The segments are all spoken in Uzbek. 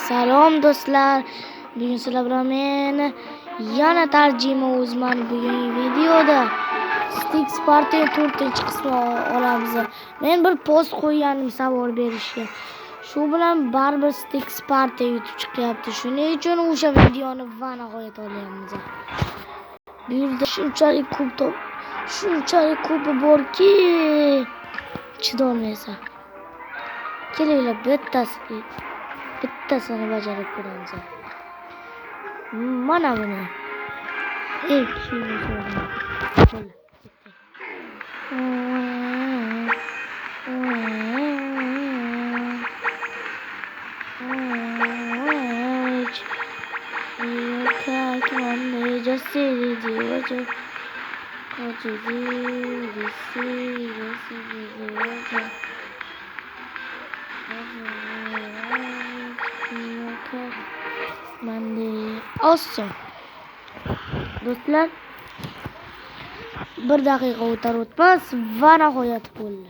Salom do'stlar. Bugun sizlar bilan men yana tarjima uzman. Bugungi videoda Stix Party 4-qismini olamiz. Men bir post qo'yganim savol berishga. Shu bilan baribir Stix Party YouTube chiqyapti. Shuning uchun o'sha videoni va nihoyat olyapmiz. Bu yerda shunchalik ko'pi borki, chidolmaysan. Kelinglar bittasini bajarib ko'ramiz. Mana buni. Olsun. Do'stlar, 1 daqiqa o'tar-o'tmas va nihoyat bo'ldi.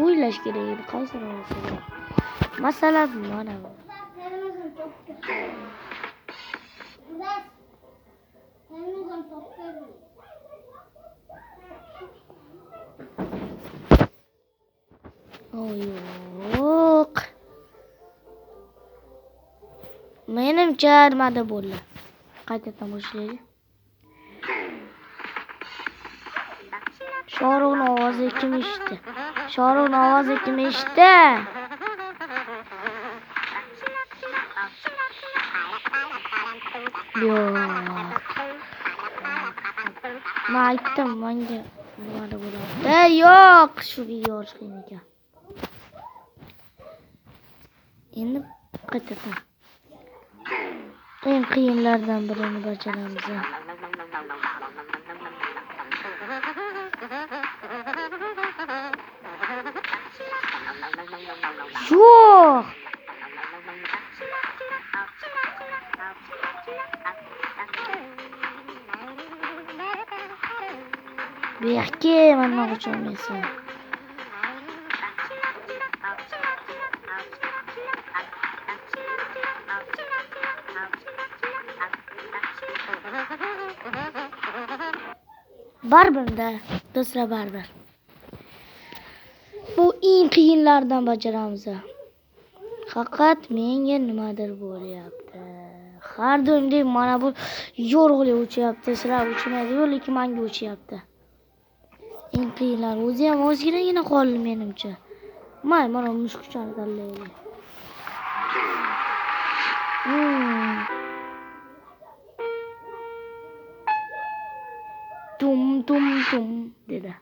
O'ylash kerak edi, qaysini olsa. Masalan, mana bu. Yo'q. Menimcha nimada bo'ldi. Qaytadan boshlaylik. Shoruxning ovozi kim eshitdi? Shoruxning ovozi kim eshitdi? Yo'q. Men aytdim, menga nimada bo'ladi. Yo'q, shu video qiyin ekan. Endi qaytadan. Eng qiyinlardan birini bajaramiz. Yo'q. Bu yerga mana o'chirmaysan. Barbirda, do'stlar, barbir. Bu eng qiyinlardan bajaramiz. Faqat menga nimadir bo'lyapti. Har doimdek mana bu yorug'lik o'chyapti. Sizlar o'chmaydi-ku, lekin menga o'chyapti. Eng qiyinlar o'zi ham ozginagina qoldi menimcha. Mana mushukchani tanlaylik. Tum dedi.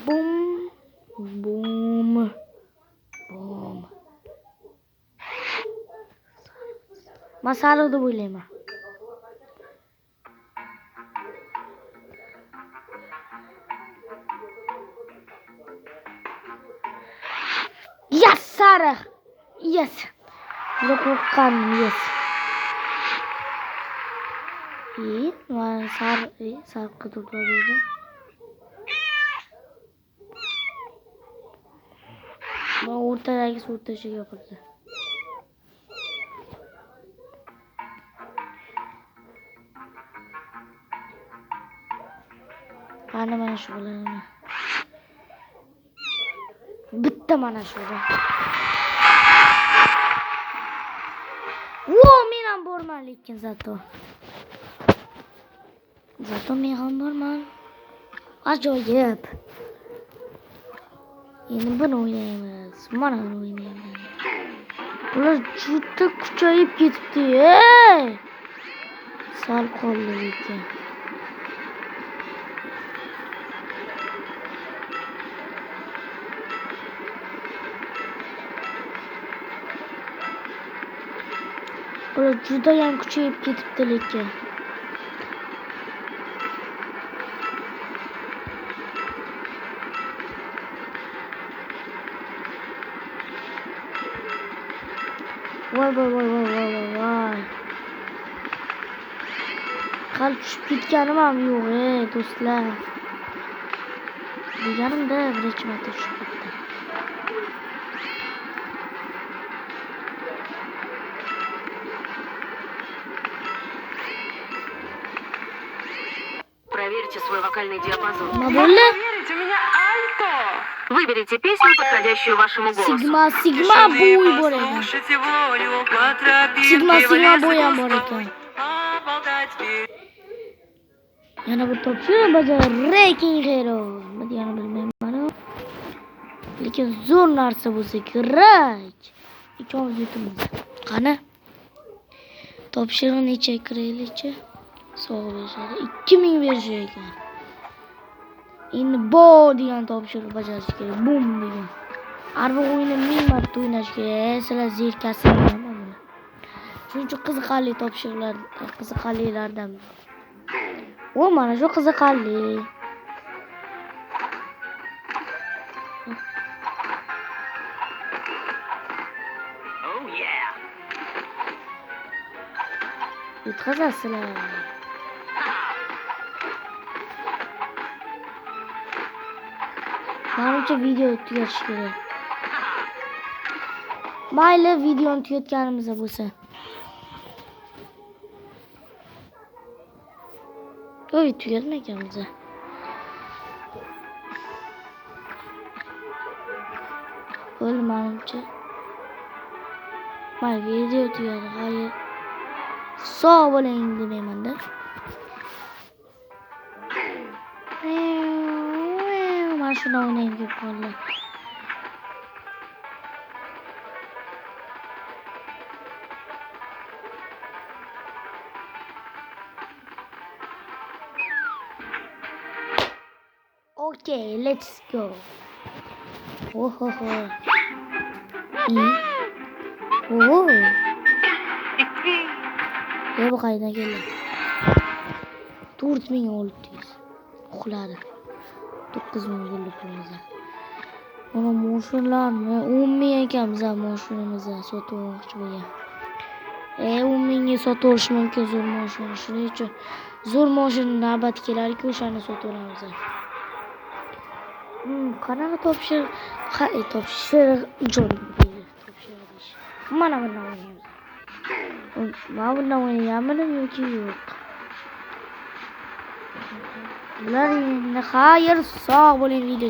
Boom. Masala deb o'ylayman. Yes, sariq. Yes. Juda qo'rqqanim, yes. Mana sariq turibdi. Mana o'rtadagi suv tashiga qildi. Qani mana shu bilan. Bitta mana shuda. Men ham borman, lekin zato men ham borman. Ajoyib. Endi buni o'ynaymiz. Mana buni o'ynaymiz. Bular juda kuchayib ketibdi. Sal qoldi lekin. Bular juda ham kuchayib ketibdi lekin. Voy voy voy voy voy voy voy. Hali tushib ketganim ham yo'q do'stlar. Deganimda birinchi marta tushib ketdim. Проверьте свой вокальный диапазон. Nima bo'ldi? Проверить, у меня альто. Выберите песню, подходящую вашему голосу. Sigma bo'y bor ekan. Sigma bo'y ham bor ekan. Yana bir topshiriq bajar Wrecking Hero. Nima deganini bilmayman. Lekin zo'r narsa bo'lsa kerak. Ikkovimiz yutimiz. Qani? Topshiriq necha kiraylikchi? Sog'ib berishadi. 2000 berishar ekan. Endi bo degan topshiriq bajarish kerak. Bum degan. Har bir o'yinni 1000 marta o'ynash kerak. Sizlar zerikasizlar mana. Shuning uchun qiziqarli topshiriqlar, qiziqarlilardan. O mana shu qiziqarli. Oh yeah. Yutqazasizlar. Menimcha video tugatish kerak. Mayli videoni tugatganimizda bo'lsa. Oy tugatmaganmiz. Bo'ldi menimcha. May video tugadi. Hayır. Sog' bo'ling demayman-da. Mana shuni o'ynayman deb qoldi. Okay, let's go. Oh ho ho. Oh. Bu qaydan keldi? 4600. Uxladi. 9000 yillik pulimiz. Mana moshinlarni 10,000 ekan biz moshinamizni sotmoqchi bo'lgan. 10,000 ga sotish mumkin zo'r mashina. Shuning uchun zo'r mashina navbat kelar-ku o'shani sotamiz. Qanaqa topshiriq joy deydi. Topshiriq. Mana bundan o'ynaymiz. Mana bundan o'ynaganmidim yoki yo'q. Bular endi xayr sog' bo'ling video